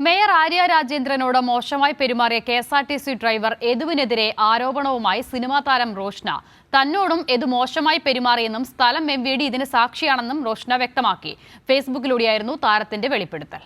Mayor Arya രാജേന്ദ്രനോട് മോശമായി പെരുമാറിയ KSRTC driver യദുവിനെതിരെ ആരോപണവുമായി cinema താരം റോഷ്ന. തന്നോടും യദു മോശമായി പെരുമാറിയെന്നും സ്ഥലം MVD ഇതിന് സാക്ഷിയാണെന്നും റോഷ്ന വ്യക്തമാക്കി. ഫേസ്ബുക്കിലൂടെയായിരുന്നു താരത്തിന്റെ വെളിപ്പെടുത്തൽ.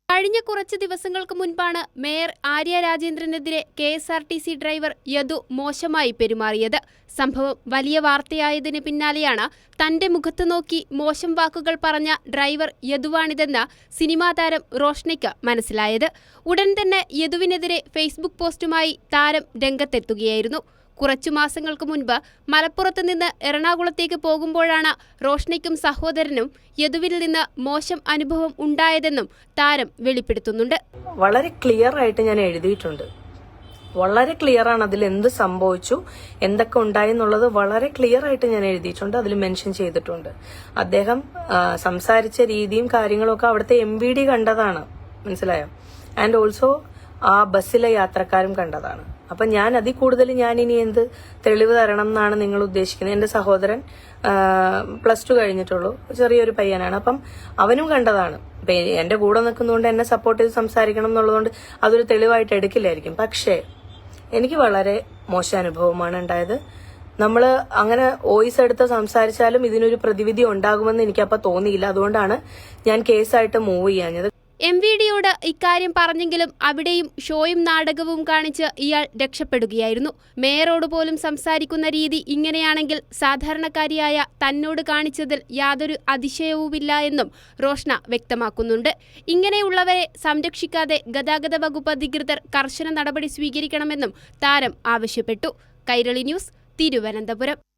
കഴിഞ്ഞ കുറച്ച് ദിവസങ്ങൾക്ക് മുൻപാണ് മേയർ ആര്യ രാജേന്ദ്രനെതിരെ KSRTC ഡ്രൈവർ യദു മോശമായി പെരുമാറിയത്. സംഭവം വലിയ വാർത്തയായതിന് പിന്നാലെയാണ് തന്റെ മുഖത്ത് നോക്കി മോശം വാക്കുകൾ പറഞ്ഞ ഡ്രൈവർ യദുവാണിതെന്ന് സിനിമാ താരം റോഷ്നയ്ക്ക് മനസ്സിലായത്. ഉടൻ തന്നെ യദുവിനെതിരെ ഫേസ്ബുക്ക് പോസ്റ്റുമായി താരം രംഗത്തെത്തുകയായിരുന്നു. കുറച്ചു മാസങ്ങൾക്ക് മുൻപ് മലപ്പുറത്ത് നിന്ന് എറണാകുളത്തേക്ക് പോകുമ്പോഴാണ് റോഷ്നയ്ക്കും സഹോദരനും യദുവിൽ നിന്ന് മോശം അനുഭവം ഉണ്ടായതെന്നും താരം വെളിപ്പെടുത്തുന്നുണ്ട്. വളരെ ക്ലിയർ ആയിട്ട് ഞാൻ എഴുതിയിട്ടുണ്ട്. വളരെ ക്ലിയർ ആണ്. അതിൽ എന്ത് സംഭവിച്ചു, എന്തൊക്കെ ഉണ്ടായെന്നുള്ളത് വളരെ ക്ലിയർ ആയിട്ട് ഞാൻ എഴുതിയിട്ടുണ്ട്. അതിൽ മെൻഷൻ ചെയ്തിട്ടുണ്ട്. അദ്ദേഹം സംസാരിച്ച രീതിയും കാര്യങ്ങളും ഒക്കെ അവിടുത്തെ MVD കണ്ടതാണ്, മനസ്സിലായോ? ആൻഡ് ഓൾസോ ആ ബസ്സിലെ യാത്രക്കാരും കണ്ടതാണ്. അപ്പൊ ഞാൻ അതിൽ കൂടുതൽ ഞാൻ ഇനി എന്ത് തെളിവ് തരണം എന്നാണ് നിങ്ങൾ ഉദ്ദേശിക്കുന്നത്? എന്റെ സഹോദരൻ +2 കഴിഞ്ഞിട്ടുള്ളൂ, ചെറിയൊരു പയ്യനാണ്. അപ്പം അവനും കണ്ടതാണ്. എന്റെ കൂടെ നിൽക്കുന്നതുകൊണ്ട് എന്നെ സപ്പോർട്ട് ചെയ്ത് സംസാരിക്കണം എന്നുള്ളതുകൊണ്ട് അതൊരു തെളിവായിട്ട് എടുക്കില്ലായിരിക്കും. പക്ഷേ എനിക്ക് വളരെ മോശം അനുഭവമാണ് ഉണ്ടായത്. നമ്മള് അങ്ങനെ വോയിസ് എടുത്ത് സംസാരിച്ചാലും ഇതിനൊരു പ്രതിവിധി ഉണ്ടാകുമെന്ന് എനിക്കപ്പോ തോന്നിയില്ല. അതുകൊണ്ടാണ് ഞാൻ കേസായിട്ട് മൂവ് ചെയ്യാഞ്ഞത്. MVDയോട് ഇക്കാര്യം പറഞ്ഞെങ്കിലും അവിടെയും ഷോയും നാടകവും കാണിച്ച് ഇയാൾ രക്ഷപ്പെടുകയായിരുന്നു. മേയറോട് പോലും സംസാരിക്കുന്ന രീതി ഇങ്ങനെയാണെങ്കിൽ സാധാരണക്കാരിയായ തന്നോട് കാണിച്ചതിൽ യാതൊരു അതിശയവുമില്ല എന്നും റോഷ്ന വ്യക്തമാക്കുന്നുണ്ട്. ഇങ്ങനെയുള്ളവരെ സംരക്ഷിക്കാതെ ഗതാഗത വകുപ്പ് അധികൃതർ കർശന നടപടി സ്വീകരിക്കണമെന്നും താരം ആവശ്യപ്പെട്ടു. കൈരളി ന്യൂസ്, തിരുവനന്തപുരം.